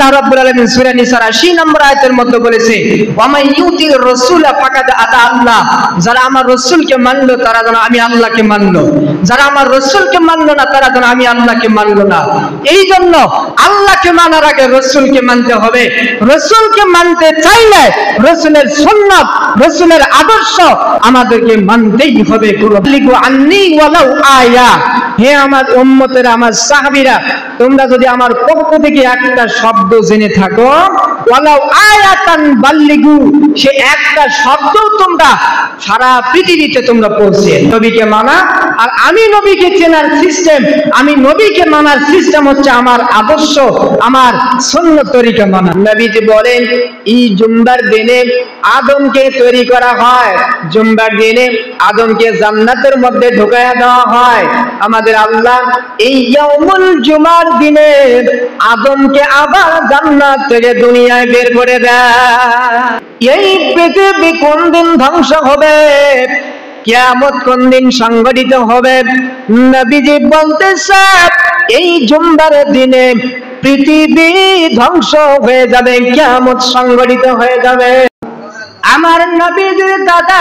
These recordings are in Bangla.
আল্লাহ রাব্বুল আলামিন সূরা নিসার 80 নম্বর আয়াতের মধ্যে বলেছে, ওয়া মান ইউতির রাসূলা ফাকাদ আতা আল্লাহ, যারা আমার রাসূলকে মানলো তারা যেন আমি আল্লাহকে মানলো, যারা আমার রাসূলকে মানলো না তারা যেন আমি আল্লাহকে মানলো না। এই জন্য আল্লাহকে মানার আগে রাসূলকে মানতে হবে। রাসূলকে মানতে চাইলে রাসূলের সুন্নাত, রাসূলের আদর্শ আমাদেরকে মানতেই হবে। কুল্লিকু আন্নী ওয়ালাউ আয়া, হে আমার উম্মতেরা, আমার সাহাবীরা, তোমরা যদি আমার পক্ষ থেকে একটা শব্দ জেনে থাকো, ওয়ালাউ আয়াতান বাল্লিগু, সে একটা শব্দ তোমরা সারা পৃথিবীতে তোমরা পৌঁছে। নবীকে মানা আর আমি নবীকে চেনার সিস্টেম, আমি নবীকে মানার সিস্টেম হচ্ছে আমার আদর্শ, আমার সুন্নাত তরিকা মানা। নবীজি বলেন, এই জুম্মার দিনে আদমকে তৈরি করা হয়, জুম্মার দিনে আদমকে জান্নাতের মধ্যে ঢুকায়া দেওয়া হয়। আমাদের আল্লাহ এই ইয়াউমুল জুমার দিনে আদমকে আবার জান্নাত থেকে দুনিয়ায় বের করে দেয়। এই পৃথিবী কোন দিন ধ্বংস হবে, কিয়ামত কোন দিন সংঘটিত হবে, নবীজি বলতেছে এই জুম্মার দিনে পৃথিবী ধ্বংস হয়ে যাবে, কিয়ামত সংঘটিত হয়ে যাবে। আমার নবীজির দাদা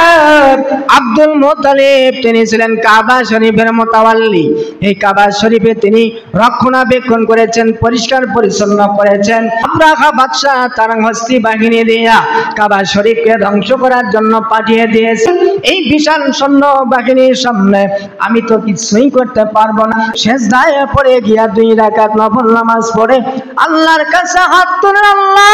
আব্দুল মুত্তালিব, তিনি ছিলেন কাবা শরীফের মুতাওয়াল্লি। এই কাবা শরীফে তিনি রক্ষণাবেক্ষণ করেছেন, পরিষ্কার পরিচ্ছন্ন করেছেন। আব্রাহা বাদশা তার হস্তি বাহিনী দিয়া কাবা শরীফকে ধ্বংস করার জন্য পাঠিয়ে দিয়েছেন। এই বিশাল সৈন্য বাহিনীর সামনে আমি তো কিছুই করতে পারবো না। সেজদায় পড়ে গিয়া 2 রাকাত নফল নামাজ পড়ে আল্লাহর কাছে হাত তুলে, আল্লাহ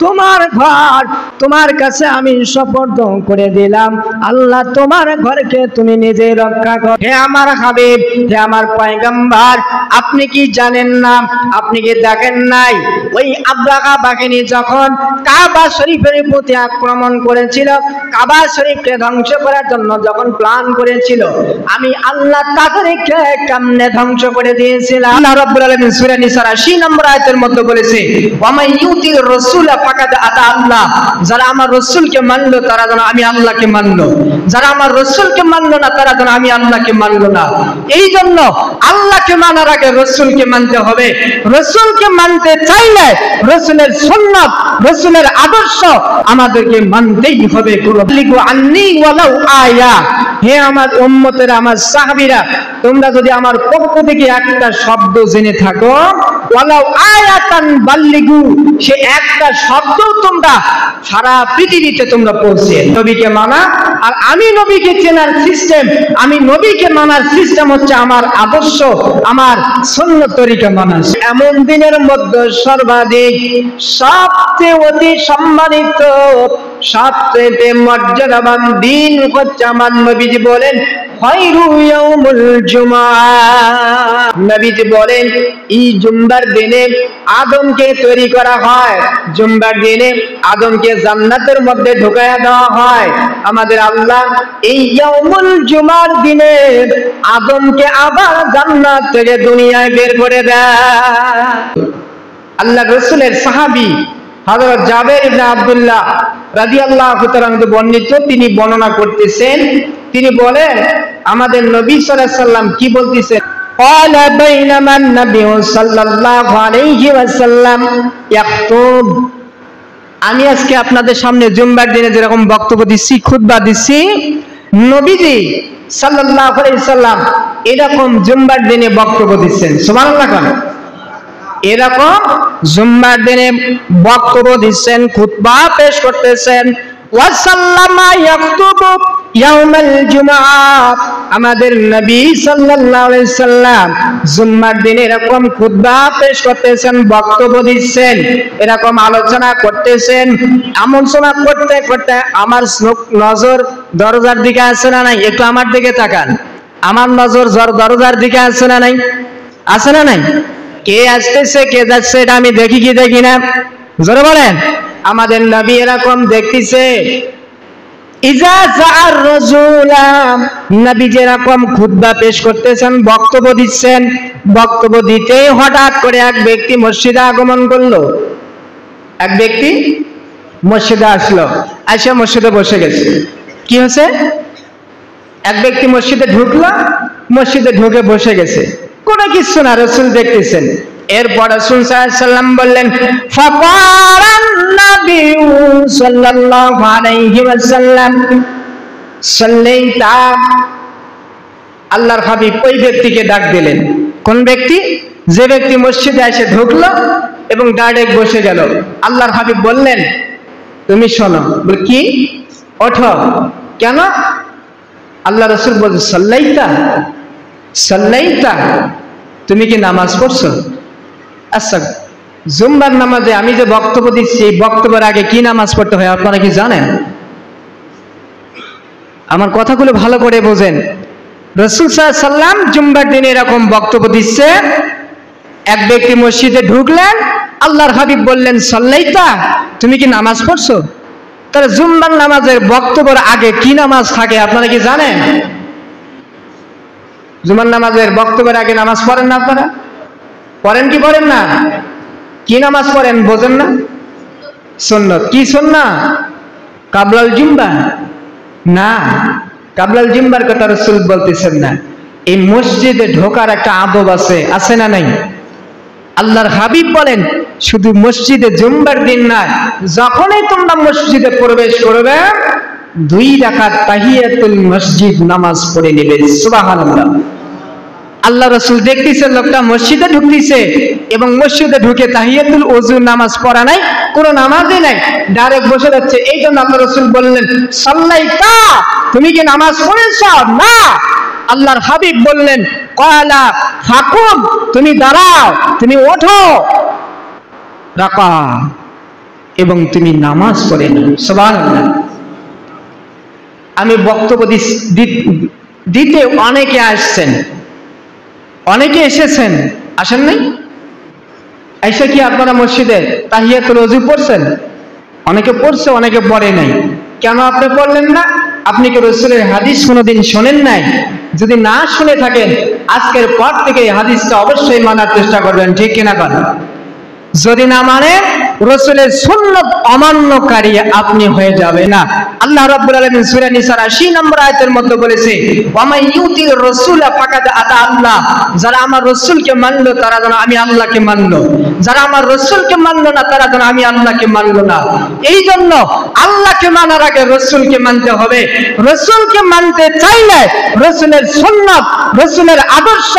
তোমার ঘর তোমার কাছে আমি সুপর্দ করে দিলাম, আল্লাহ তোমার ঘরকে তুমি নিজে রক্ষা করো। হে আমার হাবিব, হে আমার পয়গম্বর, আপনি কি জানেন না, আপনি কি দেখেন নাই, ওই আব্রাহা বাহিনী যখন কাবা শরীফের প্রতি আক্রমণ করেছিল, কাবা শরীফকে ধ্বংস করার জন্য যখন প্ল্যান করেছিল, আমি আল্লাহ তাদেরকে কেমনে ধ্বংস করে দিয়েছিলাম। আল্লাহ রাব্বুল আলামিন সূরা নিসার 80 নম্বর আয়াতের মধ্যে বলেছে, ওয়া মান ইউতির রাসূলা ফাকাদ আতা আল্লাহ, যারা আমার রাসূলকে মানলো তারা যেন আমি আল্লাহকে মানলো, যারা আমার রাসূলকে মানলো না তারা যেন আমি আল্লাহকে মানলো না। এই জন্য আল্লাহকে মানার আগে রাসূলকে মানতে হবে। রাসূলকে মানতে চাইলে রাসূলের সুন্নাত, রাসূলের আদর্শ আমাদেরকে মানতেই হবে। কুল্লিকু আন্নী ওয়ালাউ আয়া, হে আমার উম্মতেরা, আমার সাহাবীরা, তোমরা যদি আমার পক্ষ থেকে একটা শব্দ জেনে থাকো, ওয়ালাউ আয়াতান বাল্লিগু, সে একটা শব্দ তোমরা সারা পৃথিবীতে তোমরা পৌঁছে। নবীকে মানা আর আমি নবীকে চেনার সিস্টেম, আমি নবীকে মানার সিস্টেম হচ্ছে আমার আদর্শ, আমার সুন্নাত তরিকা মানা। এমন দিনের মধ্যে সর্বাধিক, সবচেয়ে অতি সম্মানিত, সবচেয়ে মর্যাদাবান দিন হচ্ছে আমার নবীজি বলেন খায়রু ইয়াউমুল জুমআহ। নবীজি বলেন এই জুম্মার দিনে আদমকে তৈরি করা হয়, জুম্মার দিনে আদমকে জান্নাতের মধ্যে ঢুকায়া দেওয়া হয়। আমাদের আল্লাহ এই ইয়াউমুল জুমার দিনে আদমকে আবার জান্নাত থেকে দুনিয়ায় বের করে দেয়। আল্লাহ রাসূলের সাহাবী হযরত জাবের ইবনে আব্দুল্লাহ রাদিয়াল্লাহু তাআলা বর্ণিত, তিনি বর্ণনা করতেছেন, তিনি বলেন আমাদের নবী সাল্লাল্লাহু আলাইহি ওয়াসাল্লাম কি বলতেছেন, قال بينما النبي صلى الله عليه وسلم يخطب, আমি আজকে আপনাদের সামনে জুম্মার দিনে যেরকম বক্তব্য দিচ্ছি, খুতবা দিচ্ছি, নবীজি সাল্লাল্লাহু আলাইহি ওয়াসাল্লাম এরকম জুম্মার দিনে বক্তব্য দিচ্ছেন। সুবহানাল্লাহ। এরকম জুম্মার দিনে বক্তব্য দিচ্ছেন, খুতবা পেশ করতেছেন। ওয়াসাল্লামা ইয়াখতুবু ইয়াউমাল জুমআহ, আমাদের নবী সাল্লাল্লাহু আলাইহি সাল্লাম জুম্মার দিনে এরকম খুতবা পেশ করতেছেন, বক্তব্য দিচ্ছেন, এরকম আলোচনা করতেছেন। আলোচনা করতে করতে আমার নজর দরজার দিকে আছে না নাই? একটু আমার দিকে তাকান। আমার নজর দরজার দিকে আছে না নাই? আছে না নাই? কে আসতেছে কে যাচ্ছে এটা আমি দেখি কি দেখি না? জোরে বলেন। আমাদের নবী এরকম দেখতেছে। ইজা জাআর রাসূলা, নবী যেরকম খুতবা পেশ করতেছেন, বক্তব্য দিচ্ছেন, বক্তব্য দিতেই হঠাৎ করে এক ব্যক্তি মসজিদে আগমন করলো। এক ব্যক্তি মসজিদে আসলো, এসে মসজিদে বসে গেছে। কি হয়েছে? এক ব্যক্তি মসজিদে ঢুকলো, মসজিদে ঢুকে বসে গেছে, কোনো কিছু না, রাসূল দেখতেছেন। এরপর রাসূল সাল্লাল্লাহু আলাইহি ওয়াসাল্লাম বললেন ফাকারান নবী সাল্লাল্লাহু আলাইহি ওয়াসাল্লাম সাল্লাইতা, আল্লাহর হাবিব ওই ব্যক্তিকে ডাক দিলেন। কোন ব্যক্তি? যে ব্যক্তি মসজিদে এসে ঢুকলো এবং ডাইরেক্ট বসে গেল। আল্লাহর হাবিব বললেন তুমি শোনো। বলে কি? ওঠো। কেন? আল্লাহ রাসূল বলছে সাল্লাইতা, সাল্লাইতা, তুমি কি নামাজ পড়ছো? আচ্ছা, জুম্মার নামাজে আমি যে বক্তব্য দিচ্ছি এই বক্তব্যের আগে কি নামাজ পড়তে হয় আপনারা কি জানেন? আমার কথাগুলো ভালো করে বোঝেন। রাসূল সাল্লাল্লাহু আলাইহি ওয়াসাল্লাম জুম্মার দিনে এরকম বক্তব্য দিচ্ছে, এক ব্যক্তি মসজিদে ঢুকলেন, আল্লাহর হাবিব বললেন সাল্লাইতা, তুমি কি নামাজ পড়ছো? তাহলে জুম্মার নামাজের বক্তব্যের আগে কি নামাজ থাকে আপনারা কি জানেন? জুম্মার নামাজের বক্তব্যের আগে নামাজ পড়েন না আপনারা? পড়েন কি পড়েন না? কি নামাজ পড়েন বোঝেন না? সুন্নত। কি সুন্নাত? কাবলাল জুম্বা না, কাবলাল জুম্বার কথা রাসূল বলতেছেন না। এই মসজিদে ঢোকার একটা আদব আছে, আছে না নাই? আল্লাহর হাবিব বলেন শুধু মসজিদে জুম্বার দিন না, যখনই তোমরা মসজিদে প্রবেশ করবে 2 রাকাত তাহিয়াতুল মসজিদ নামাজ পড়ে নেবে। সুবহানাল্লাহ। আল্লাহ রাসূল দেখতেছেন লোকটা মসজিদে ঢুকতেছে এবং মসজিদে ঢুকে তাহিয়াতুল ওযু নামাজ পড়া নাই, কোনো নামাজই নাই, ডাইরেক্ট বসে যাচ্ছে। এই জন্য আল্লাহ রাসূল বললেন সাল্লাইতা, তুমি কি নামাজ পড়েছো? না। আল্লাহর হাবিব বললেন ক্বালা ফাকুম, তুমি দাঁড়াও, তুমি ওঠো, রাকা, এবং তুমি নামাজ পড়ে নাও। সুবহানাল্লাহ। আমি বক্তব্য দিতে অনেকে আসছেন, অনেকে এসেছেন, আসেন নাই? এসে কি আপনারা মসজিদে তাহিয়াতুল ওযু পড়ছেন? অনেকে পড়ছে, অনেকে পড়ে নাই। কেন আপনি পড়লেন না? আপনি কি রাসূলের হাদিস কোনোদিন শোনেন নাই? যদি না শুনে থাকেন আজকের পর থেকে এই হাদিসটা অবশ্যই মানার চেষ্টা করবেন, ঠিক কিনা বলেন? যদি না মানে রাসূলের সুন্নাত অমান্যকারী আপনি হয়ে যাবে না। আল্লাহ রাব্বুল আলামিন সূরা নিসার 80 নম্বর আয়াতের মধ্যে বলেছে ওয়া মান ইউতির রাসূলা ফাকাদ আতা আল্লাহ, যারা আমার রাসূলকে মানলো তারা যেন আমি আল্লাহকে মানলো, যারা আমার রাসূলকে মানলো না তারা যেন আমি আল্লাহকে মানলো না। এই জন্য আল্লাহকে মানার আগে রাসূলকে মানতে হবে। রাসূলকে মানতে চাইলে রাসূলের সুন্নাত, রাসূলের আদর্শ,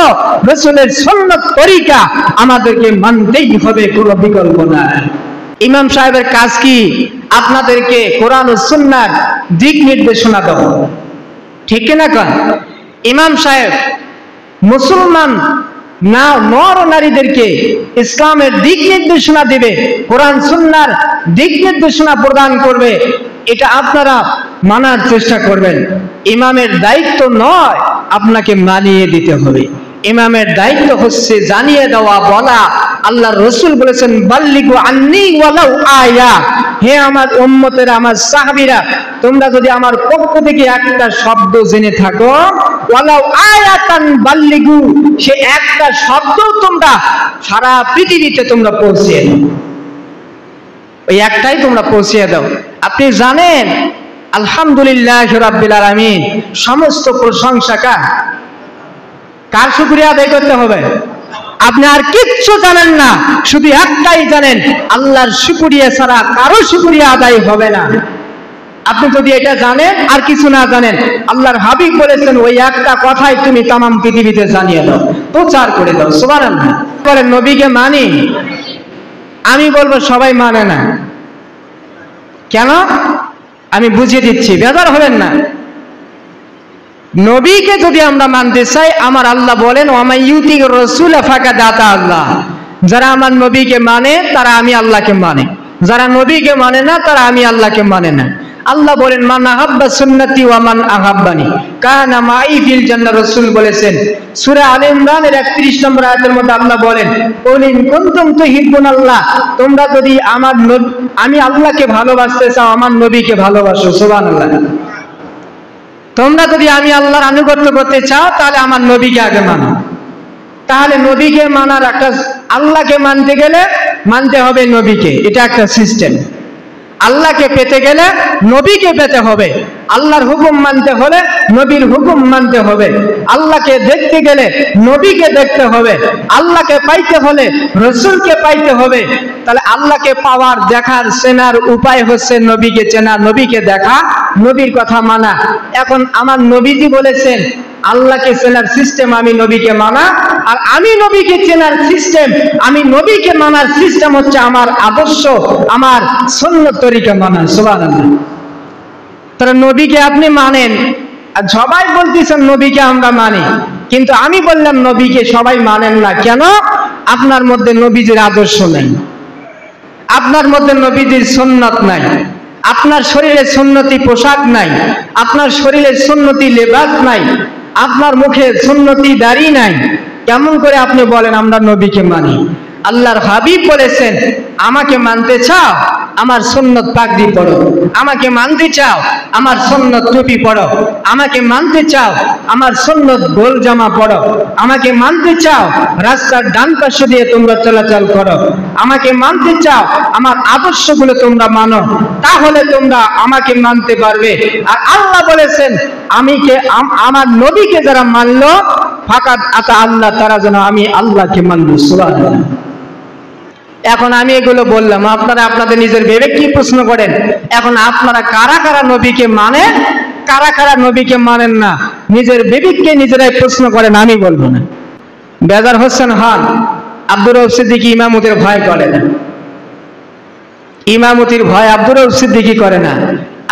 রাসূলের সুন্নাত তরিকা আমাদেরকে মানতেই হবে, কোনো বিকল্প নাই। ইমাম সাহেবের কাজ কি? আপনাদেরকে কোরআন ও সুন্নাহর দিক নির্দেশনা দেওয়া, ঠিক কিনা কন? ইমাম সাহেব মুসলমান না নর ও নারীদেরকে ইসলামের দিক নির্দেশনা দিবে, কোরআন সুন্নাহর দিক নির্দেশনা প্রদান করবে, এটা আপনারা মানার চেষ্টা করবেন। ইমামের দায়িত্ব নয় আপনাকে মানিয়ে দিতে হবে, ইমামের দায়িত্ব হচ্ছে জানিয়ে দেওয়া, বলা। আল্লাহর রাসূল বলেছেন বাল্লিগু আন্নী ওয়ালাউ আয়া, হে আমার উম্মতেরা, আমার সাহাবীরা, তোমরা যদি আমার পক্ষ থেকে একটা শব্দ জেনে থাকো, ওয়ালাউ আয়াতান বাল্লিগু, সে একটা শব্দ তোমরা সারা পৃথিবীতে তোমরা পৌঁছিয়ে দাও, ওই একটাই তোমরা পৌঁছিয়ে দাও। আপনি জানেন আলহামদুলিল্লাহ রাব্বিল আলামিন, সমস্ত প্রশংসা কার? কার শুকরিয়া আদায় করতে হবে? আপনি আর কিচ্ছু জানেন না, শুধু একটাই জানেন, আল্লাহর শুকরিয়া ছাড়া কারো শুকরিয়া আদায় হবে না। আপনি যদি এটা জানেন আর কিছু না জানেন, আল্লাহর হাবিব বলেছেন ওই একটা কথাই তুমি তাম পৃথিবীতে জানিয়ে দাও, প্রচার করে দাও। সুবহানাল্লাহ। পরে নবীকে মানি, আমি বলবো সবাই মানে না। কেন? আমি বুঝিয়ে দিচ্ছি, বেজার হবেন না। নবীকে যদি আমরা মানতে চাই, আমার আল্লাহ বলেন ওয়া মান ইউতির রাসূলা ফাকাদ আতা আল্লাহ, যারা আমার নবীকে মানে তারা আমি আল্লাহকে মানে, যারা নবীকে মানে না তারা আমি আল্লাহকে মানে না। আল্লাহ বলেন মান আহাব্বা সুন্নতি ওয়া মান আহাব্বানি কানা মাই ফিল জান্নাহ। রাসূল বলেছেন সূরা আলে ইমরানের 31 নম্বর আয়াতের মধ্যে আল্লাহ বলেন কুল ইন কুনতুম তুহিব্বুনাল্লাহ, তোমরা যদি আমি আল্লাহকে ভালোবাসতে চাও আমার নবীকে ভালোবাসো। সুবহানাল্লাহ। তোমরা যদি আমি আল্লাহর আনুগত্য করতে চাও তাহলে আমার নবীকে আগে মানো। তাহলে নবীকে মানার একটা, আল্লাহকে মানতে গেলে মানতে হবে নবীকে, এটা একটা সিস্টেম। আল্লাহকে পেতে গেলে নবীকে পেতে হবে, আল্লাহর হুকুম মানতে হলে নবীর হুকুম মানতে হবে, আল্লাহকে দেখতে গেলে নবীকে দেখতে হবে, আল্লাহকে পাইতে হলে রসুলকে পাইতে হবে। তাহলে আল্লাহকে পাওয়ার, দেখার, চেনার উপায় হচ্ছে নবীকে চেনা, নবীকে দেখা, নবীর কথা মানা। এখন আমার নবীজি বলেছেন আল্লাহকে চেনার সিস্টেম আমি নবীকে মানা, আর আমি নবীকে চেনার সিস্টেম, আমি নবীকে মানার সিস্টেম হচ্ছে আমার আদর্শ, আমার সুন্নত তরিকা মানা। সুবহানাল্লাহ। তাহলে নবীকে আপনি মানেন, আর সবাই বলতেছেন নবীকে আমরা মানি, কিন্তু আমি বললাম নবীকে সবাই মানেন না। কেন? আপনার মধ্যে নবীজির আদর্শ নেই, আপনার মধ্যে নবীজির সুন্নত নাই, আপনার শরীরে সুন্নতি পোশাক নাই, আপনার শরীরে সুন্নতি লেবাস নাই, আপনার মুখে সুন্নতি দাড়ি নাই। কেমন করে আপনি বলেন আমরা নবীকে মানি? আল্লাহর হাবিব বলেছেন আমাকে মানতে চাও আমার সুন্নত পাগড়ি পরো, আমাকে মানতে চাও আমার সুন্নত টুপি পরো, আমাকে মানতে চাও আমার সুন্নত গোল জামা পরো, আমাকে মানতে চাও রাস্তার ডান পাশে দিয়ে তোমরা চলাচল করো, আমাকে মানতে চাও আমার আদর্শগুলো তোমরা মানো, তাহলে তোমরা আমাকে মানতে পারবে। আর আল্লাহ বলেছেন আমার নবীকে যারা মানলো ফাকাত আতা আল্লাহ, তারা যেন আমি আল্লাহকে মানলো। সুবহানাল্লাহ। এখন আমি এগুলো বললাম, আপনারা আপনাদের নিজের বিবেক কি প্রশ্ন করেন, এখন আপনারা কারা কারা নবীকে মানেন, কারা কারা নবীকে মানেন না, নিজের বিবেককে নিজেরাই প্রশ্ন করেন, আমি বলবো না। বেজার হোসেন খান আব্দুর রউফ সিদ্দিকী ইমামতির ভয় করে না, ইমামতির ভয় আব্দুর রউফ সিদ্দিকী করে না।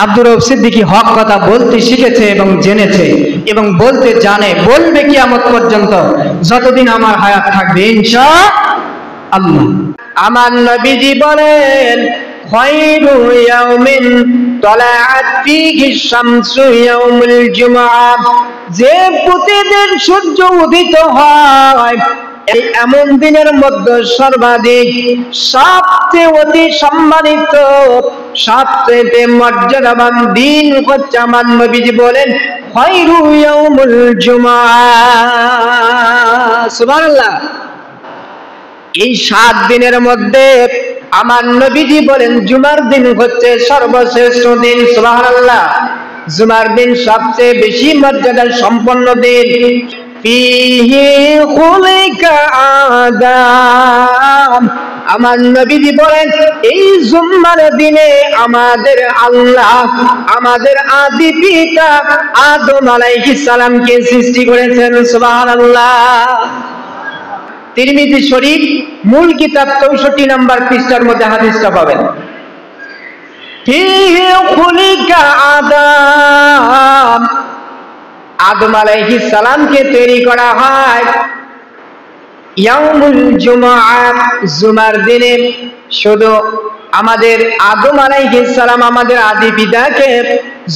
আব্দুর রউফ সিদ্দিকী হক কথা বলতে শিখেছে এবং জেনেছে এবং বলতে জানে, বলবে কিয়ামত পর্যন্ত, যতদিন আমার হায়াত থাকবে ইনশাআল্লাহ। আমার নবীজি বলেন খায়রু ইয়াউমিন তালাআত ফীহি শামসু ইয়াউমুল জুমআ, যে প্রতিদিন সূর্য উদিত হয় এই এমন দিনের মধ্যে সর্বাধিক সবচেয়ে অতি সম্মানিত সবচেয়ে মর্যাদাবান দিন হচ্ছে আমার নবীজি বলেন খায়রু ইয়াউমুল জুমআ। সুবহানাল্লাহ। এই 7 দিনের মধ্যে আমার নবীজি বলেন জুমার দিন হচ্ছে সর্বশ্রেষ্ঠ দিন। সুবহানাল্লাহ। জুমার দিন সবচেয়ে বেশি মর্যাদা সম্পন্ন দিন। ফীহি খুলিকা আদম, আমার নবীজি বলেন এই জুমার দিনে আমাদের আল্লাহ আমাদের আদি পিতা আদম আলাইহিস সালামকে সৃষ্টি করেছেন। সুবহানাল্লাহ। তিরমিজি শরীফ মূল কিতাব 64 নম্বর পৃষ্ঠার মধ্যে হাদিসটা পাবেন। ফীহি খুলিকা আদম, আদম আলাইহিস সালামকে তৈরি করা হয় ইয়াউমুল জুমআ, জুমার দিনে। শুধু আমাদের আদম আলাইহিস সালাম আমাদের আদি পিতাকে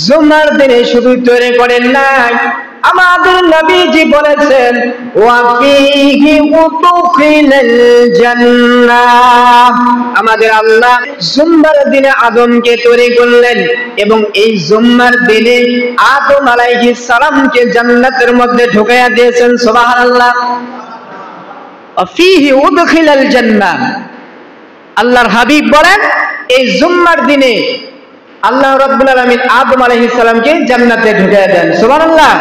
জুমার দিনে শুধু তৈরি করেন নাই, আমাদের নবীজি বলেছেন ওয়া ফীহি উদখিলাল জান্নাহ, আমাদের আল্লাহ জুমার দিনে আদমকে তৈরি করলেন এবং এই জুমার দিনে আদম আলাইহিস সালামকে জান্নাতের মধ্যে ঢুকাইয়া দিয়েছেন। সুবহানাল্লাহ। ওয়া ফীহি উদখিলাল জান্নাহ, আল্লাহর হাবিব বলেন এই জুমার দিনে আল্লাহ রাব্বুল আলামিন আদম আলাইহিস সালামকে জান্নাতে ঢুকাইয়া দেন। সুবহানাল্লাহ।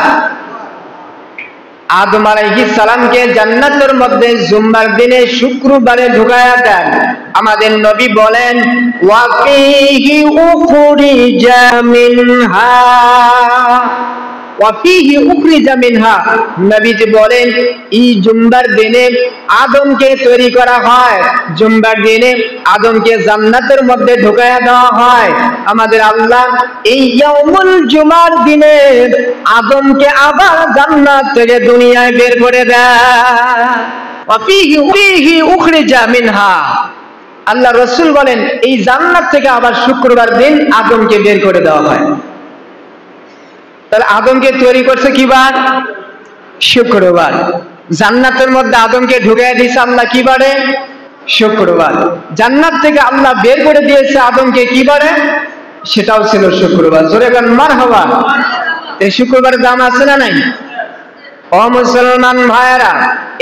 আদম আলাইহিস সালামকে জান্নাতের মধ্যে জুমার দিনে শুক্রবারে ঢুকায়া দেন। আমাদের নবী বলেন ওয়া ফীহি উখরিজা মিনহা, ওয়া ফীহি উখরিজা মিনহা, নবীজি বলেন এই জুমার দিনে আদমকে তৈরি করা হয়, জুমার দিনে আদমকে জান্নাতের মধ্যে ঢুকায়া দেওয়া হয়। আমাদের আল্লাহ এই ইয়াউমুল জুমার দিনে আদমকে আবার জান্নাত থেকে দুনিয়ায় বের করে দেয়। ওয়া ফীহি উখরিজা মিনহা, আল্লাহ রাসূল বলেন এই জান্নাত থেকে আবার শুক্রবার দিন আদমকে বের করে দেওয়া হয়। তাহলে আদমকে তৈরি করছে কি বার? শুক্রবার। জান্নাতের মধ্যে আদমকে ঢুকাইয়া দিয়েছে আল্লাহ কি বারে? শুক্রবার। জান্নাত থেকে আল্লাহ বের করে দিয়েছে আদমকে কি বারে? সেটাও ছিল শুক্রবার। জোরে বলেন মারহাবা। এই শুক্রবারের দাম আছে না নাই? ও মুসলমান ভাইরা,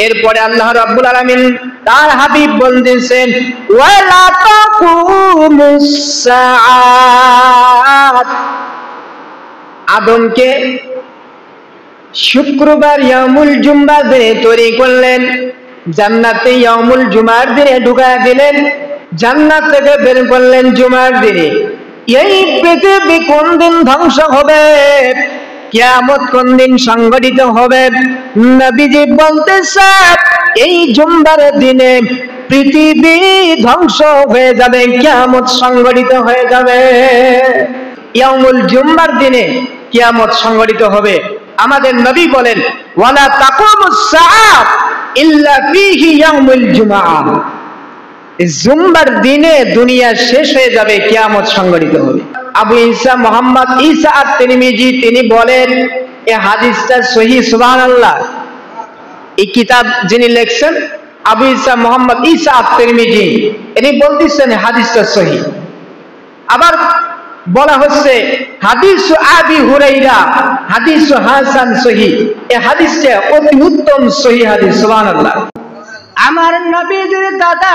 এরপরে আল্লাহ রাব্বুল আলামিন তার হাবিব বলতেছেন ওয়ালা তাকুমুস সাআত, আদমকে শুক্রবার ইয়ামুল জুমআ দিনে তৈরি করলেন, জান্নাতে ইয়ামুল জুমার দিনে ঢুকায় দিলেন, জান্নাত থেকে বের করলেন জুমার দিনে। এই পৃথিবী কোন দিন ধ্বংস হবে, কিয়ামত কোন দিন সংঘটিত হবে, নবীজি বলতেছে এই জুমার দিনে পৃথিবী ধ্বংস হয়ে যাবে, কিয়ামত সংঘটিত হয়ে যাবে। ইয়ামুল জুমার দিনে কিয়ামত সংঘটিত হবে। আমাদের নবী বলেন ওয়ালা তাকুমুস সাআত ইল্লা ফীহি ইয়াউমুল জুমআহ, জুমার দিনে দুনিয়া শেষ হয়ে যাবে, কিয়ামত সংঘটিত হবে। আবু ঈসা মুহাম্মদ ঈসা আত-তিরমিজি তিনি বলেন এই হাদিসটা সহিহ, সুবহানাল্লাহ। এই কিতাব যিনি লিখছেন আবু ঈসা মুহাম্মদ ঈসা আত-তিরমিজি, তিনি বলতেছেন হাদিসটা সহিহ। আবার বলা হচ্ছে হাদিস আবি হুরাইরা হাদিস হাসান সহিহ, এই হাদিসটা অতি উত্তম সহিহ হাদিস, সুবহানাল্লাহ। আমার নবীজির দাদা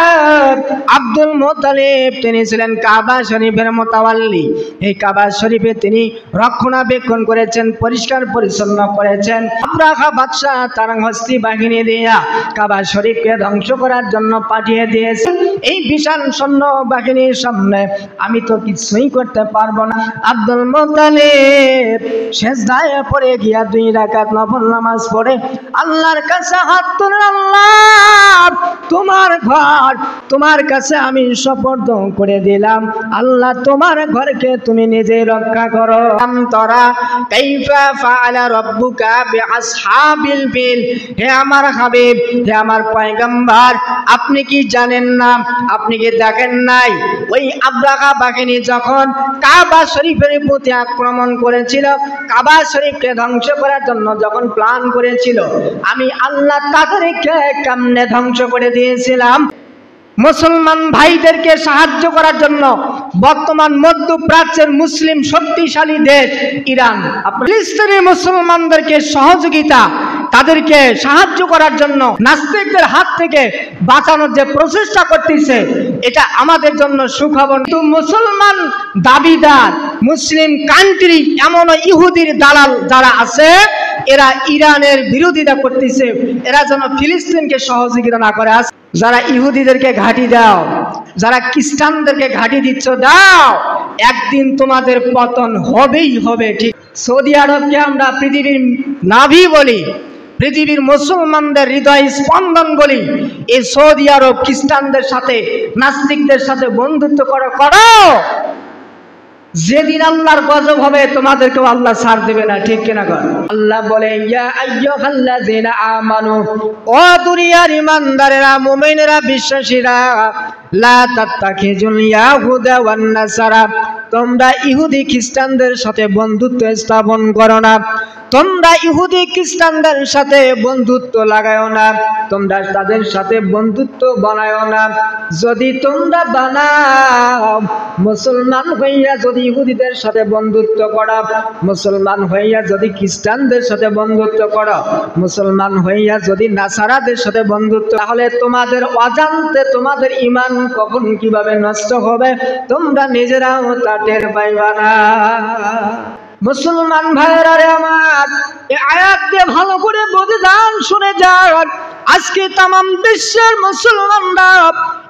আব্দুল মুত্তালিব তিনি ছিলেন কাবা শরীফের মুতাওয়াল্লি। এই কাবা শরীফে তিনি রক্ষণাবেক্ষণ করেছেন, পরিষ্কার পরিচ্ছন্ন করেছেন। আব্রাহা বাদশাহ তার হস্তি বাহিনী দিয়া কাবা শরীফকে ধ্বংস করার জন্য পাঠিয়ে দিয়েছেন। এই বিশাল সৈন্য বাহিনীর সামনে আমি তো কিছুই করতে পারবো না। আব্দুল মুত্তালিব সিজদায় পড়ে গিয়া 2 রাকাত নফল নামাজ পড়ে আল্লাহর কাছে হাত তুলে, আল্লাহ তোমার ঘর তোমার কাছে আমি সুপর্দ করে দিলাম, আল্লাহ তোমার ঘরকে তুমি নিজে রক্ষা করো। তরা কাইফা ফাআলা রাব্বুকা বিআসহাবিল ফিল, হে আমার হাবিব, হে আমার পয়গম্বর, আপনি কি জানেন না, আপনি কি দেখেন নাই ওই আব্রাহা বাহিনী যখন কাবা শরীফের প্রতি আক্রমণ করেছিল, কাবা শরীফকে ধ্বংস করার জন্য যখন প্ল্যান করেছিল, আমি আল্লাহ তাদেরকে কেমনে ধ্বংস করে দিয়েছিলাম। মুসলমান ভাইদেরকে সাহায্য করার জন্য বর্তমান মধ্যপ্রাচ্যের মুসলিম শক্তিশালী দেশ ইরান ফিলিস্তিনের মুসলমানদেরকে সহযোগিতা, তাদেরকে সাহায্য করার জন্য নাস্তিকদের হাত থেকে বাঁচানোর যে প্রচেষ্টা করতেছে, এটা আমাদের জন্য সুখবর। কিন্তু মুসলমান দাবিদার মুসলিম কান্ট্রি এমন ইহুদির দালাল যারা আছে, এরা ইরানের বিরোধিতা করতেছে, এরা যেন ফিলিস্তিনকে সহযোগিতা না করে। যারা ইহুদিদেরকে ঘাঁটি দাও, যারা খ্রিস্টানদেরকে ঘাঁটি দিচ্ছ দাও, একদিন তোমাদের পতন হবেই হবে। ঠিক সৌদি আরবকে আমরা পৃথিবীর নাভি বলি, পৃথিবীর মুসলমানদের হৃদয় স্পন্দন বলি। এই সৌদি আরব খ্রিস্টানদের সাথে নাস্তিকদের সাথে বন্ধুত্ব করো, যেদিন আল্লাহর গজব হবে তোমাদেরকেও আল্লাহ ছাড় দেবে না, ঠিক কিনা? আল্লাহ বলে ইয়া আইয়ুহাল্লাযিনা আমানু, ও দুনিয়ার ঈমানদারেরা, মুমিনেরা, বিশ্বাসীরা, লা তাত্তাখিজুল ইয়াহুদা ওয়ান নাসারা, তোমরা ইহুদি খ্রিস্টানদের সাথে বন্ধুত্ব স্থাপন করো না, তোমরা ইহুদি খ্রিস্টানদের সাথে বন্ধুত্ব লাগায়ও না, তোমরা তাদের সাথে বন্ধুত্ব বানায়ও না। যদি তোমরা বানাও, মুসলমান হইয়া যদি ইহুদিদের সাথে বন্ধুত্ব করো, মুসলমান হইয়া যদি খ্রিস্টানদের সাথে বন্ধুত্ব করো, মুসলমান হইয়া যদি নাসারাদের সাথে বন্ধুত্ব, তাহলে তোমাদের অজান্তে তোমাদের ঈমান কখন কিভাবে নষ্ট হবে তোমরা নিজেরাও তা টের পাইবা না। মুসলমান ভাইরা রে আমার, এই আয়াত দিয়ে ভালো করে বুঝে যান, শুনে যান। আজকে তামাম বিশ্বের মুসলমানরা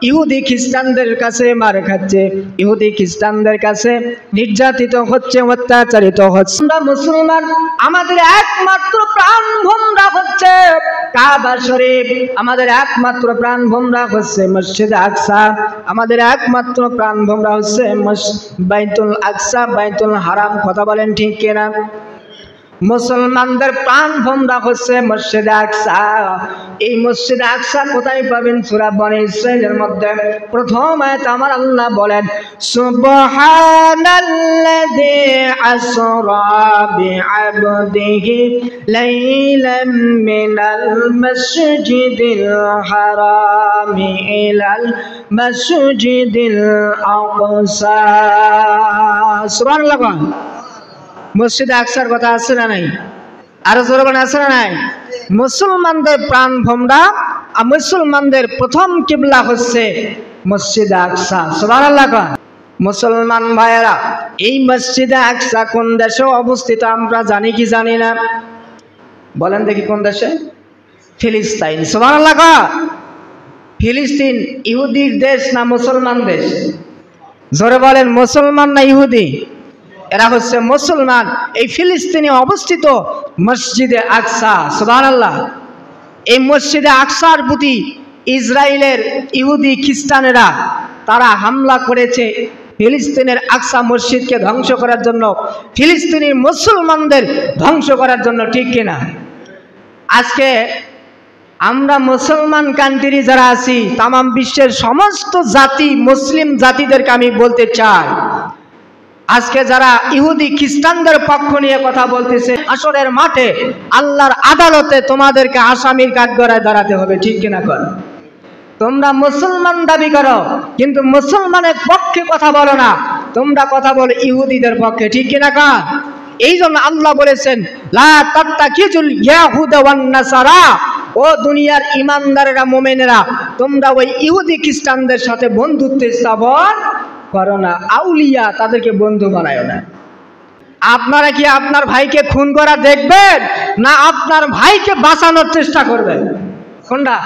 ইহুদি খ্রিস্টানদের কাছে মার খাচ্ছে, ইহুদি খ্রিস্টানদের কাছে নির্যাতিত হচ্ছে, অত্যাচারিত হচ্ছে। আমরা মুসলমান, আমাদের একমাত্র প্রাণ ভোমরা হচ্ছে কাবা শরীফ, আমাদের একমাত্র প্রাণ ভোমরা হচ্ছে মসজিদ আকসা, আমাদের একমাত্র প্রাণ ভোমরা হচ্ছে বাইতুল আকসা, বাইতুল হারাম। কথা বলেন ঠিক কিনা? মুসলমানদের প্রাণ ভোমরা হচ্ছে মসজিদ আকসা। এই মসজিদ আকসা কোথায় পাবেন? সূরা বনী ইসরাঈলের মধ্যে প্রথম আয়াতে আমার আল্লাহ বলেন সুবহানাল্লাযী আসরা বিআবদিহি লাইলাম মিনাল মাসজিদিল হারামি ইলাল মাসজিদিল আকসা। সুবহানাল্লাহ। মসজিদ আকসার কথা আছে না নাই? আরো জোরে বলেন আছে না নাই? মুসলমানদের প্রাণ ভোমরা আর মুসলমানদের প্রথম কিবলা হচ্ছে মসজিদে আকসা। সুবহানাল্লাহ। মুসলমান ভাইয়েরা, এই মসজিদে আকসা কোন দেশে অবস্থিত আমরা জানি কি জানি না? বলেন দেখি কোন দেশে? ফিলিস্তিন। সুবহানাল্লাহ। ফিলিস্তিন ইহুদির দেশ না মুসলমান দেশ? জোরে বলেন, মুসলমান না ইহুদি? এরা হচ্ছে মুসলমান। এই ফিলিস্তিনে অবস্থিত মসজিদে আকসা। সুবহানাল্লাহ। এই মসজিদে আকসার প্রতি ইসরায়েলের ইহুদি খ্রিস্টানেরা তারা হামলা করেছে ফিলিস্তিনের আকসা মসজিদকে ধ্বংস করার জন্য, ফিলিস্তিনের মুসলমানদের ধ্বংস করার জন্য, ঠিক কিনা? আজকে আমরা মুসলমান কান্ট্রি যারা আছি, তাম বিশ্বের সমস্ত জাতি, মুসলিম জাতিদেরকে আমি বলতে চাই, আজকে যারা ইহুদি খ্রিস্টানদের পক্ষ নিয়ে কথা বলতেছে, হাসরের মাঠে আল্লাহর আদালতে তোমাদেরকে আসামির কাঠগড়ায় দাঁড়াতে হবে, ঠিক কিনা? কর তোমরা মুসলমান দাবি করো কিন্তু মুসলমানের পক্ষে কথা বলো না, তোমরা কথা বলো ইহুদিদের পক্ষে, ঠিক কিনা? কর এই জন্য আল্লাহ বলেছেন, লা তাত্তাকিজুল ইয়াহুদা ওয়ান নাসারা, ও দুনিয়ার ইমানদারেরা, মুমিনেরা, তোমরা ওই ইহুদি খ্রিস্টানদের সাথে বন্ধুত্ব স্থাপন করো না, আউলিয়া তাদেরকে বন্ধু বানায় না। আপনারা কি আপনার ভাইকে খুন করা দেখবেন না আপনার ভাইকে বাঁচানোর চেষ্টা করবেন? কোনটা?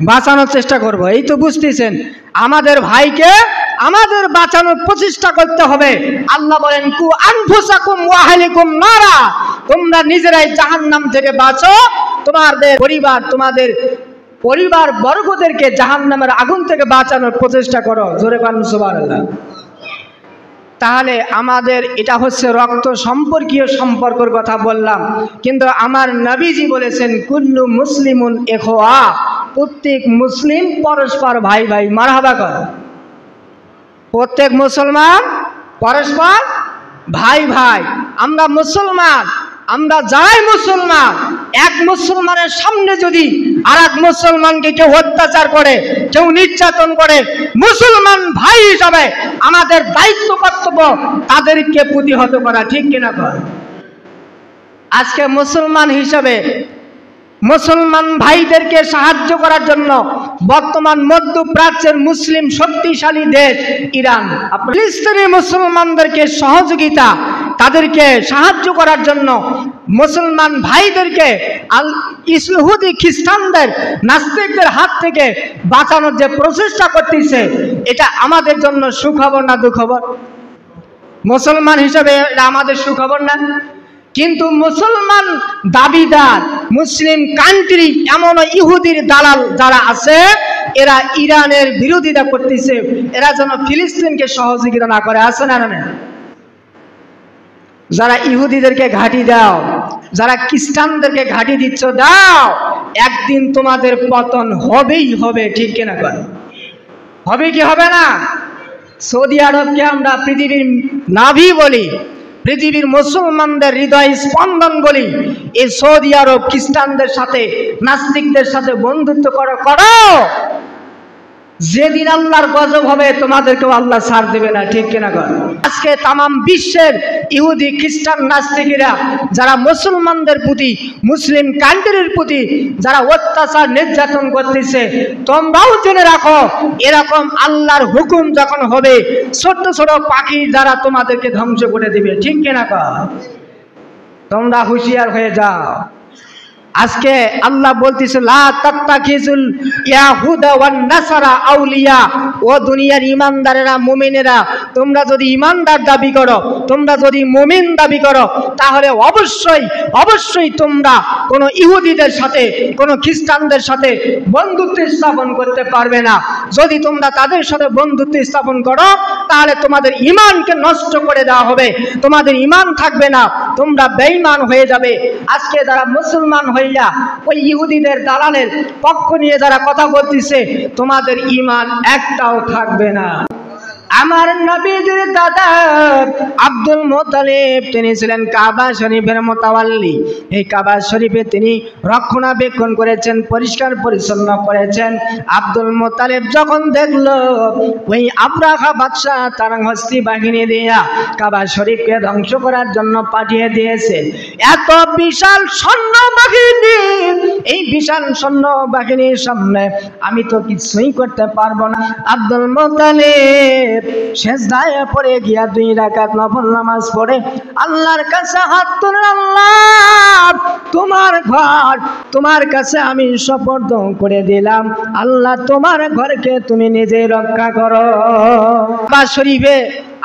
বাঁচানোর চেষ্টা করব। এই তো বুঝতেছেন, আমাদের ভাইকে আমাদের বাঁচানোর প্রচেষ্টা করতে হবে। আল্লাহ বলেন, কু আনফুসাকুম ওয়া আহলিকুম নারা, তোমরা নিজেরাই জাহান্নাম থেকে বাঁচো, তোমাদের পরিবার বর্গদেরকে জাহান্নামের আগুন থেকে বাঁচানোর প্রচেষ্টা করো। জোরে বলেন সুবহানাল্লাহ। তাহলে আমাদের এটা হচ্ছে রক্ত সম্পর্কীয় সম্পর্কের কথা বললাম, কিন্তু আমার নবীজি বলেছেন, কুল্লু মুসলিমুন ইখওয়া, প্রত্যেক মুসলিম পরস্পর ভাই ভাই। মারহাবা কর। প্রত্যেক মুসলমান পরস্পর ভাই ভাই। আমরা মুসলমান, আমরা যাই মুসলমান, এক মুসলমানের সামনে যদি আর এক মুসলমানকে কেউ অত্যাচার করে, কেউ নির্যাতন করে, মুসলমান ভাই হিসাবে আমাদের দায়িত্ব কর্তব্য তাদেরকে প্রতিহত করা, ঠিক কিনা? কর আজকে মুসলমান হিসাবে মুসলমান ভাইদেরকে সাহায্য করার জন্য বর্তমান মধ্যপ্রাচ্যের মুসলিম শক্তিশালী দেশ ইরান ফিলিস্তিনি মুসলমানদেরকে সহযোগিতা, তাদেরকে সাহায্য করার জন্য মুসলমান ভাইদেরকে ইহুদি খ্রিস্টানদের, নাস্তিকদের হাত থেকে বাঁচানোর যে প্রচেষ্টা করতেছে, এটা আমাদের জন্য সুখবর না দুঃখবর? মুসলমান হিসেবে এটা আমাদের সুখবর না? কিন্তু মুসলমান দাবিদার মুসলিম কান্ট্রি, এমন ইহুদির দালাল যারা আছে, এরা ইরানের বিরোধিতা করতেছে, এরা যেন ফিলিস্তিনকে সহযোগিতা না করে। আছে না? না, যারা ইহুদিদেরকে ঘাঁটি দাও, যারা খ্রিস্টানদেরকে ঘাঁটি দিচ্ছ, দাও, একদিন তোমাদের পতন হবেই হবে, ঠিক কিনা? করে হবে কি হবে না? সৌদি আরবকে আমরা পৃথিবীর নাভি বলি, পৃথিবীর মুসলমানদের হৃদয় স্পন্দন বলি। এই সৌদি আরব খ্রিস্টানদের সাথে, নাস্তিকদের সাথে বন্ধুত্ব করো, যেদিন আল্লাহর গজব হবে তোমাদেরকেও আল্লাহ ছাড় দেবে না, ঠিক কিনা? কর আজকে তামাম বিশ্বের ইহুদি খ্রিস্টান নাস্তিকেরা যারা মুসলমানদের প্রতি, মুসলিম কান্ট্রির প্রতি যারা অত্যাচার নির্যাতন করতেছে, তোমরাও জেনে রাখো, এরকম আল্লাহর হুকুম যখন হবে, ছোট ছোট পাখি যারা তোমাদেরকে ধ্বংস করে দিবে, ঠিক কিনা? কর তোমরা হুঁশিয়ার হয়ে যাও। আজকে আল্লাহ বলতেছে, লা তাত্তাখিজুল ইয়াহুদা ওয়ান নাসারা আউলিয়া, ও দুনিয়ার ইমানদারেরা, মুমিনেরা, তোমরা যদি ইমানদার দাবি করো, তোমরা যদি মুমিন দাবি করো, তাহলে অবশ্যই অবশ্যই তোমরা কোনো ইহুদিদের সাথে, কোনো খ্রিস্টানদের সাথে বন্ধুত্ব স্থাপন করতে পারবে না। যদি তোমরা তাদের সাথে বন্ধুত্ব স্থাপন করো, তাহলে তোমাদের ঈমানকে নষ্ট করে দেওয়া হবে, তোমাদের ঈমান থাকবে না, তোমরা বেঈমান হয়ে যাবে। আজকে যারা মুসলমান হইলা ওই ইহুদিদের দালালের পক্ষ নিয়ে যারা কথা বলতেছে, তোমাদের ঈমান একটাও থাকবে না। আমার নবীজির দাদা আব্দুল মুত্তালিব তিনি ছিলেন কাবা শরীফের মুতাওয়াল্লি। এই কাবা শরীফে তিনি রক্ষণাবেক্ষণ করেছেন, পরিষ্কার পরিচ্ছন্ন করেছেন। আব্দুল মুত্তালিব যখন দেখলো ওই আবরাহা বাদশাহ তার হস্তি বাহিনী দিয়া কাবা শরীফকে ধ্বংস করার জন্য পাঠিয়ে দিয়েছে, এত বিশাল সৈন্য বাহিনী, এই বিশাল সৈন্য বাহিনীর সামনে আমি তো কিছুই করতে পারবো না। আব্দুল মুত্তালিব সেজদায় পড়ে গিয়া 2 রাকাত নফল নামাজ পড়ে আল্লাহর কাছে হাত তুলে, আল্লাহ তোমার ঘর তোমার কাছে আমি সুপর্দ করে দিলাম, আল্লাহ তোমার ঘরকে তুমি নিজে রক্ষা করো। কাবা শরীফে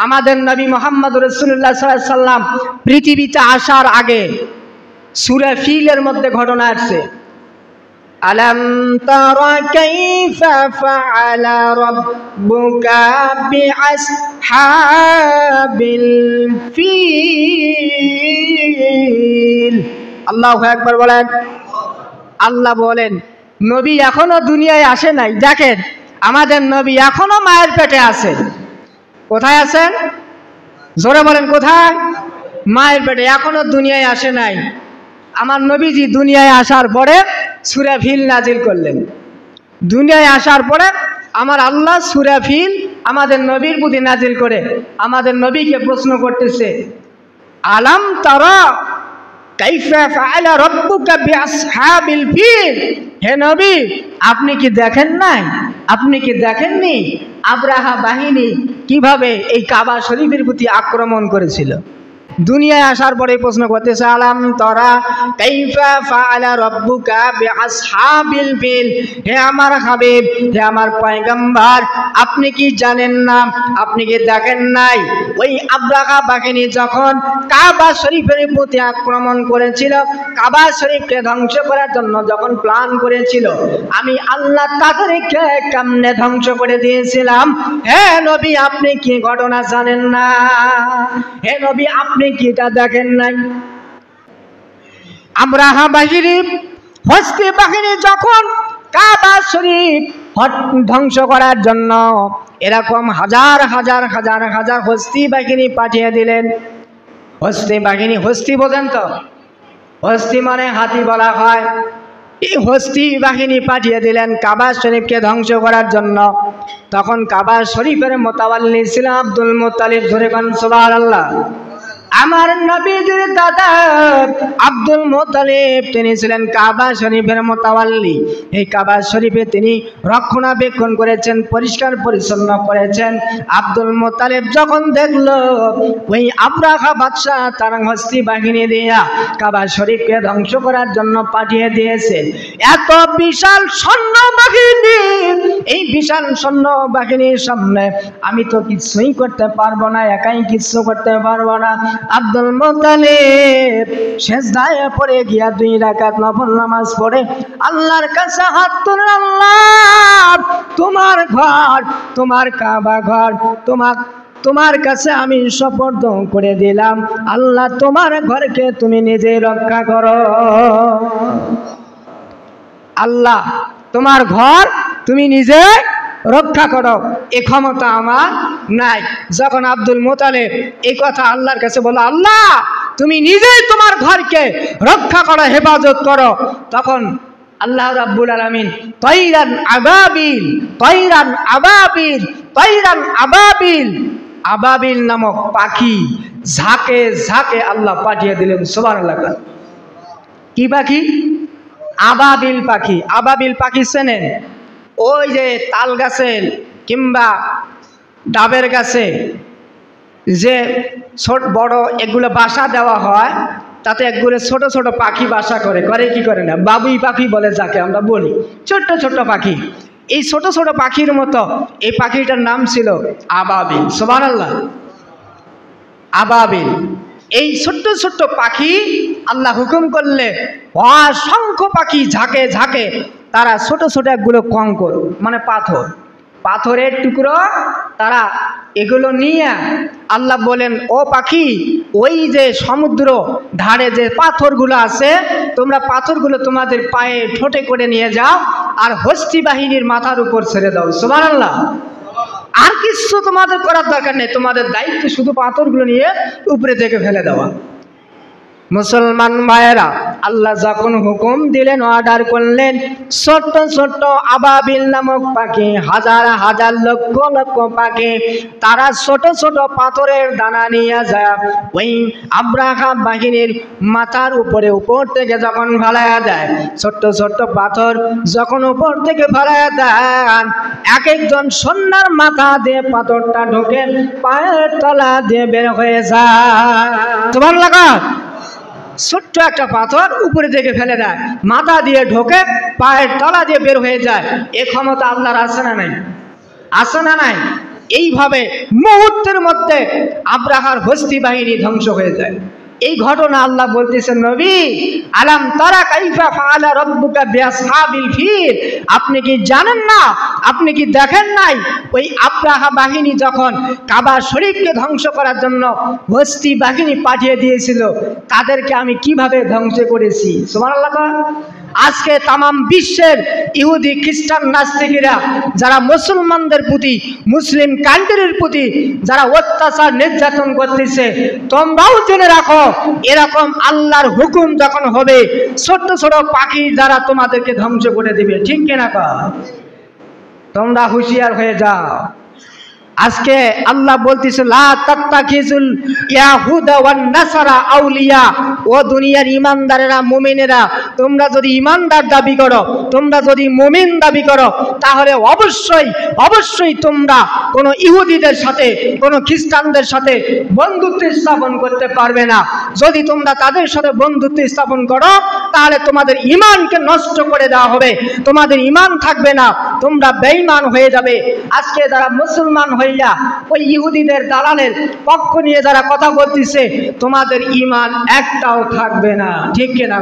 আমাদের নবী মুহাম্মদ রাসূলুল্লাহ সাল্লাল্লাহু আলাইহি সাল্লাম পৃথিবীতে আসার আগে সূরা ফিলের মধ্যে ঘটনা আছে, আলাম তারা কাইফা ফাআলা রাব্বুকা বিআসহাবিল ফিল। আল্লাহু আকবার বলেন। আল্লাহ বলেন নবী এখনো দুনিয়ায় আসে নাই। দেখেন আমাদের নবী এখনো মায়ের পেটে আছেন। কোথায় আছেন? জোরে বলেন কোথায়? মায়ের পেটে, এখনো দুনিয়ায় আসে নাই। আমার নবীজি দুনিয়ায় আসার পরে সূরা ফিল নাজিল করলেন। দুনিয়ায় আসার পরে আমার আল্লাহ সূরা ফিল আমাদের নবীর প্রতি নাজিল করে আমাদের নবীকে প্রশ্ন করতেছে, আলাম তারা কাইফা ফাআলা রাব্বুকা বিআসহাবিল ফিল। হে নবী আপনি কি দেখেন নাই, আপনি কি দেখেননি আবরাহা বাহিনী কিভাবে এই কাবা শরীফের প্রতি আক্রমণ করেছিল? দুনিয়ায় আসার পরে প্রশ্ন করতেছে, আলাম তারা কাইফা ফাআলা রাব্বুকা বিআসহাবিল ফিল। হে আমার হাবিব, হে আমার পয়গম্বর, আপনি কি জানেন না, আপনি কি দেখেন নাই ওই আবরাহা বাহিনী যখন কাবা শরীফের প্রতি আক্রমণ করেছিল, কাবা শরীফকে ধ্বংস করার জন্য যখন প্ল্যান করেছিল, আমি আল্লাহ তাদেরকে কেমনে ধ্বংস করে দিয়েছিলাম? হে নবী আপনি কি ঘটনা জানেন না? হে নবী আপনি কি এটা দেখেন নাই? আবরাহা বাহিনী হস্তি বাহিনী যখন কাবা শরীফ ধ্বংস করার জন্য এরকম হাজার হাজার হাজার হাজার হস্তি বাহিনী পাঠিয়ে দিলেন। হস্তি বাহিনী, হস্তি বোঝেন তো? হস্তি মানে হাতি বলা হয়। এই হস্তি বাহিনী পাঠিয়ে দিলেন কাবা শরীফকে ধ্বংস করার জন্য। তখন কাবা শরীফের মুতাওয়াল্লি ছিলেন আব্দুল মুত্তালিব। ধরে কোন সুবহানাল্লাহ। আমার নবীজির দাদা আব্দুল মুত্তালিব তিনি ছিলেন কাবা শরীফের মুতাওয়াল্লি। এই কাবা শরীফে তিনি রক্ষণাবেক্ষণ করেছেন, পরিষ্কার পরিচ্ছন্ন করেছেন। আব্দুল মুত্তালিব যখন দেখলো ওই আবরাহা বাদশাহ তার হস্তি বাহিনী দিয়া কাবা শরীফকে ধ্বংস করার জন্য পাঠিয়ে দিয়েছে, এত বিশাল সৈন্য বাহিনী, এই বিশাল সৈন্য বাহিনীর সামনে আমি তো কিছুই করতে পারবো না, একাই কিছু করতে পারবো না। আব্দুল মুত্তালিব সেজদায় পড়ে গিয়া 2 রাকাত নফল নামাজ পড়ে আল্লাহর কাছে হাত তুলে, আল্লাহ তোমার ঘর তোমার কাবা ঘর তোমার কাছে আমি সুপর্দ করে দিলাম, আল্লাহ তোমার ঘরকে তুমি নিজে রক্ষা করো। আল্লাহ তোমার ঘর তুমি নিজে রক্ষা করো, এ ক্ষমতা আমার নাই। যখন আব্দুল মুত্তালিব এই কথা আল্লাহর কাছে বলল, আল্লাহ তুমি নিজেই তোমার ঘরকে রক্ষা করো, হেফাজত করো, তখন আল্লাহ রাব্বুল আলামিন তাইরান আবাবিল, তাইরান আবাবিল, তাইরান আবাবিল, আবাবিল নামক পাখি ঝাঁকে ঝাঁকে আল্লাহ পাঠিয়ে দিলেন। সুবহানাল্লাহ। কি পাখি? আবাবিল পাখি। আবাবিল পাখি চেনেন? ওই যে তাল গাছে কিংবা ডাবের গাছে যে ছোট বড় এগুলো বাসা দেওয়া হয়, তাতে একগুলো ছোট ছোট পাখি বাসা করে। করে কি করে না, বাবুই পাখি বলে যাকে আমরা বলি, ছোট্ট ছোট্ট পাখি। এই ছোট ছোট পাখির মতো এই পাখিটার নাম ছিল আবাবিল। সুবহানাল্লাহ। আবাবিল, এই ছোট্ট ছোট্ট পাখি আল্লাহ হুকুম করলে অসংখ্য পাখি ঝাঁকে ঝাঁকে তারা ছোট ছোট একগুলো কঙ্কর মানে পাথরের টুকরো, তারা এগুলো নিয়ে আল্লাহ বলেন, ও পাখি ওই যে সমুদ্র ধারে যে পাথরগুলো আছে তোমরা পাথরগুলো তোমাদের পায়ে ঠোঁটে করে নিয়ে যাও আর হস্তি বাহিনীর মাথার উপর ছেড়ে দাও। সুবহানাল্লাহ। আর কিছু কিচ্ছু তোমাদের করার দরকার নেই, তোমাদের দায়িত্ব শুধু পাথরগুলো নিয়ে উপরে থেকে ফেলে দেওয়া। মুসলমান ভাইয়েরা, আল্লাহ যখন হুকুম দিলেন, অর্ডার করলেন, ছোট্ট ছোট্ট আবাবিল নামক পাখি, হাজার হাজার লক্ষ লক্ষ পাখি, তারা ছোট ছোট পাথরের দানা নিয়ে যায় ওই আব্রাহা বাহিনীর মাথার উপর থেকে যখন ফেলাইয়া দেয়, ছোট্ট ছোট্ট পাথর যখন উপর থেকে ফেলাইয়া দেয়, এক একজন সন্ন্যার মাথা দিয়ে পাথরটা ঢোকে পায়ের তলা দিয়ে বের হয়ে যায়। সুবহানাল্লাহ। ছোট্ট একটা পাথর উপরে থেকে ফেলে দেয়, মাথা দিয়ে ঢোকে পায়ের তলা দিয়ে বের হয়ে যায়। এ ক্ষমতা আল্লাহর আছে না নাই? আছে না নাই? এইভাবে মুহূর্তের মধ্যে আব্রাহার হস্তি বাহিনী ধ্বংস হয়ে যায়। এই ঘটনা আল্লাহ বলতেছেন, নবী, আলাম তারা কাইফা ফাআলা রাব্বুকা বিআসহাবিল ফিল, আপনি কি জানেন না, আপনি কি দেখেন নাই, ওই আব্রাহা বাহিনী যখন কাবা শরীফকে ধ্বংস করার জন্য হস্তি বাহিনী পাঠিয়ে দিয়েছিল, তাদেরকে আমি কিভাবে ধ্বংস করেছি। সুবহানাল্লাহ। আজকে তামাম বিশ্বের ইহুদি খ্রিস্টান নাস্তিকেরা যারা মুসলমানদের প্রতি, মুসলিম কান্ট্রির প্রতি যারা অত্যাচার নির্যাতন করতেছে, তোমরাও জেনে রাখো, এরকম আল্লাহর হুকুম যখন হবে, ছোট্ট ছোট পাখি যারা তোমাদেরকে ধ্বংস করে দিবে। ঠিক কিনা কও? তোমরা হুঁশিয়ার হয়ে যাও। আজকে আল্লাহ বলতেছে, লা তাত্তাখিজুল ইয়াহুদা ওয়ান নাসারা আউলিয়া, ও দুনিয়ার ইমানদারেরা, মুমিনেরা, তোমরা যদি ইমানদার দাবি করো, তোমরা যদি মুমিন দাবি করো, তাহলে অবশ্যই অবশ্যই তোমরা কোনো ইহুদিদের সাথে, কোনো খ্রিস্টানদের সাথে বন্ধুত্ব স্থাপন করতে পারবে না। যদি তোমরা তাদের সাথে বন্ধুত্ব স্থাপন করো, তাহলে তোমাদের ঈমানকে নষ্ট করে দেওয়া হবে, তোমাদের ঈমান থাকবে না, তোমরা বেঈমান হয়ে যাবে। আজকে যারা মুসলমান হইয়া ওই ইহুদিদের দালালের পক্ষ নিয়ে যারা কথা বলতেছে, তোমাদের ঈমান একটাও থাকবে না। ঠিক কিনা?